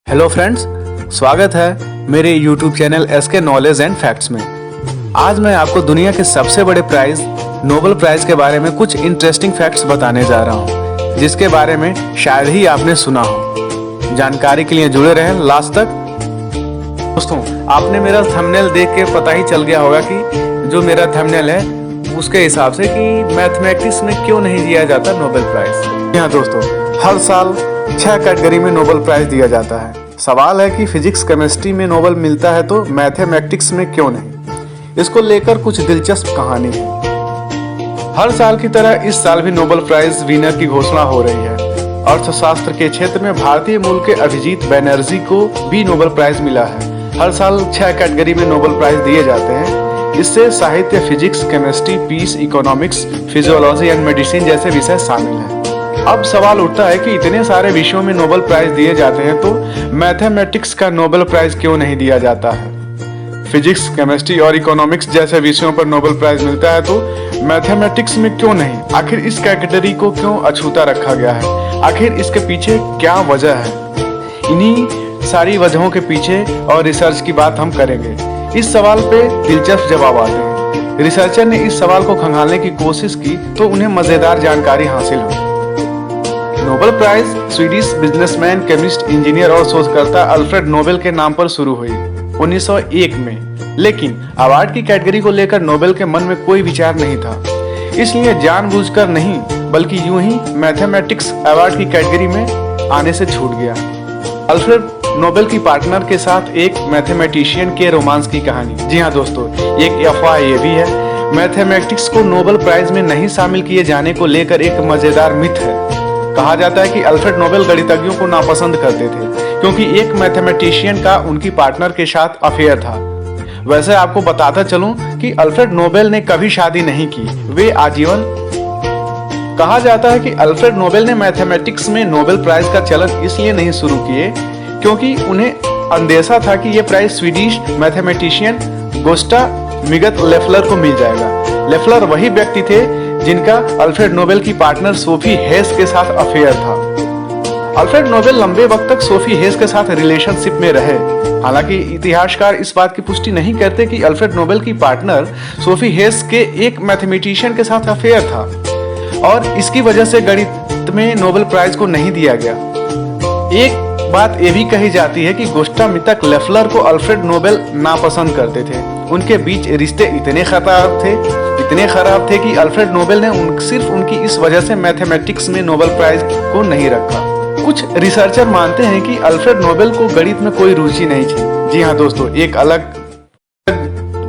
Hello friends, स्वागत है मेरे YouTube channel SK knowledge and facts में। आज मैं आपको दुनिया के सबसे बड़े प्राइज नोबेल प्राइज के बारे में कुछ इंटरेस्टिंग फैक्ट्स बताने जा रहा हूँ, जिसके बारे में शायद ही आपने सुना हो। जानकारी के लिए जुड़े रहें लास्ट तक। दोस्तों, आपने मेरा थंबनेल देख के पता ही चल गया होगा कि जो मेरा थंबनेल है उसके हिसाब से कि मैथमेटिक्स में क्यों नहीं दिया जाता नोबेल प्राइज। हाँ दोस्तों, हर साल 6 कैटेगरी में नोबेल प्राइज दिया जाता है। सवाल है कि फिजिक्स केमिस्ट्री में नोबेल मिलता है तो मैथमेटिक्स में क्यों नहीं। इसको लेकर कुछ दिलचस्प कहानी है। हर साल की तरह इस साल भी नोबेल प्राइज विनर की घोषणा हो रही है। अर्थशास्त्र के क्षेत्र में भारतीय मूल के अभिजीत बैनर्जी को भी नोबेल प्राइज मिला है। हर साल 6 कैटेगरी में नोबेल प्राइज दिए जाते हैं। इससे साहित्य, physics, chemistry, peace, economics, physiology and medicine जैसे विषय शामिल हैं। अब सवाल उठता है कि इतने सारे विषयों में नोबेल प्राइज दिए जाते हैं तो मैथमेटिक्स का नोबेल प्राइज क्यों नहीं दिया जाता है। फिजिक्स, केमिस्ट्री और इकोनॉमिक्स जैसे विषयों पर नोबेल प्राइज मिलता है तो मैथमेटिक्स में क्यों नहीं। आखिर इस कैटेगरी को क्यों अछूता रखा गया है? आखिर इसके पीछे क्या वजह है? इन्हीं सारी वजहों के पीछे और रिसर्च की बात हम करेंगे। इस सवाल पे दिलचस्प जवाब आते हैं। रिसर्चर ने इस सवाल को खंगालने की कोशिश की तो उन्हें मजेदार जानकारी हासिल हुई। Nobel prize Swedish businessman, chemist, engineer और शोधकर्ता अल्फ्रेड नोबेल के नाम पर शुरू हुई 1901 में। लेकिन अवार्ड की कैटेगरी को लेकर नोबेल के मन में कोई विचार नहीं था, इसलिए जानबूझकर नहीं बल्कि यूं ही मैथमेटिक्स अवार्ड की कैटेगरी में आने से छूट गया। अल्फ्रेड नोबेल की पार्टनर के साथ एक मैथमेटिशियन के रोमांस की कहानी। जी हाँ दोस्तों, एक अफवाह ये भी है। मैथमेटिक्स को नोबेल प्राइज में नहीं शामिल किए जाने को लेकर एक मजेदार मिथ है। कहा जाता है कि अल्फ्रेड नोबेल गणितज्ञों को नापसंद करते थे क्योंकि एक मैथमेटिशियन का उनकी पार्टनर के साथ अफेयर था। वैसे आपको बताता चलूं कि अल्फ्रेड नोबेल ने कभी शादी नहीं की, वे आजीवन। कहा जाता है कि अल्फ्रेड नोबेल ने मैथमेटिक्स में नोबेल प्राइज का चलन इसलिए नहीं शुरू किए क्योंकि उन्हें अंदेशा था कि यह प्राइज स्वीडिश मैथमेटिशियन गोस्टा मिगत लेफ्लर को मिल जाएगा। लेफ्लर वही व्यक्ति थे जिनका अल्फ्रेड नोबेल की पार्टनर सोफी हेस के साथ अफेयर था। अल्फ्रेड नोबेल लंबे वक्त तक सोफी हेस के साथ रिलेशनशिप में रहे। हालांकि इतिहासकार इस बात की पुष्टि नहीं करते कि अल्फ्रेड नोबेल की पार्टनर सोफी हेस के एक मैथमेटिशियन के साथ अफेयर था और इसकी वजह से गणित में नोबेल प्राइज को नहीं दिया गया। एक बात ये भी कही जाती है कि गोस्टा मितक लेफ्लर को अल्फ्रेड नोबेल नापसंद करते थे। उनके बीच रिश्ते इतने खराब थे कि अल्फ्रेड नोबेल ने सिर्फ उनकी इस वजह से मैथमेटिक्स में नोबेल प्राइज को नहीं रखा। कुछ रिसर्चर मानते हैं कि अल्फ्रेड नोबेल को गणित में कोई रुचि नहीं थी। जी हाँ दोस्तों, एक अलग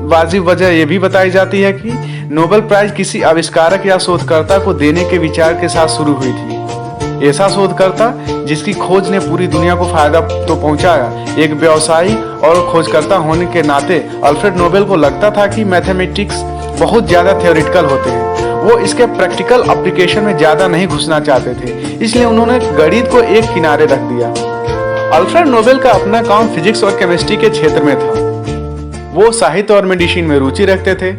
वाजिब वजह यह भी बताई जाती है कि नोबेल प्राइज किसी आविष्कारक या शोधकर्ता को देने के विचार के साथ शुरू हुई थी। ऐसा शोधकर्ता जिसकी खोज ने पूरी दुनिया को फायदा तो पहुंचाया। एक व्यवसायी और खोजकर्ता होने के नाते अल्फ्रेड नोबेल को लगता था कि मैथमेटिक्स बहुत ज्यादा थ्योरेटिकल होते हैं, वो इसके प्रैक्टिकल एप्लीकेशन में ज्यादा नहीं घुसना चाहते थे, इसलिए उन्होंने गणित को एक किनारे रख दिया। अल्फ्रेड नोबेल का अपना काम फिजिक्स और केमिस्ट्री के क्षेत्र में था। वो साहित्य और मेडिसिन में रुचि रखते थे।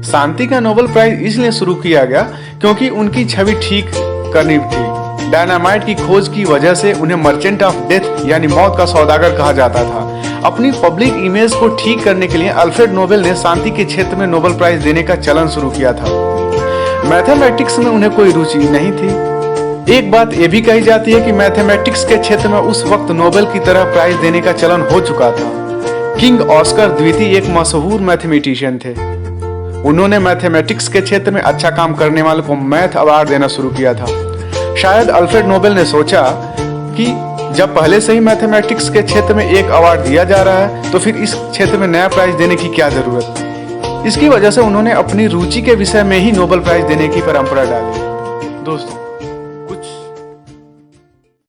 शांति का नोबेल प्राइज इसलिए शुरू किया गया क्योंकि उनकी छवि ठीक करनी थी। डायनामाइट की खोज की वजह से उन्हें मर्चेंट ऑफ डेथ यानी मौत का सौदागर कहा जाता था। अपनी पब्लिक इमेज को ठीक करने के लिए अल्फ्रेड नोबेल ने शांति के क्षेत्र में नोबेल प्राइज देने का चलन शुरू किया था। मैथमेटिक्स में उन्हें कोई रुचि नहीं थी। एक बात यह भी कही जाती है कि मैथमेटिक्स के क्षेत्र में उस वक्त नोबेल की तरह प्राइज देने का चलन हो चुका था। किंग ऑस्कर द्वितीय एक मशहूर मैथमेटिशियन थे। उन्होंने मैथमेटिक्स के क्षेत्र में अच्छा काम करने वालों को मैथ अवार्ड देना शुरू किया था। शायद अल्फ्रेड नोबेल ने सोचा कि जब पहले से ही मैथमेटिक्स के क्षेत्र में एक अवार्ड दिया जा रहा है तो फिर इस क्षेत्र में नया प्राइज देने की क्या जरूरत। इसकी वजह से उन्होंने अपनी रुचि के विषय में ही नोबेल प्राइज देने की परंपरा डाली। दोस्तों,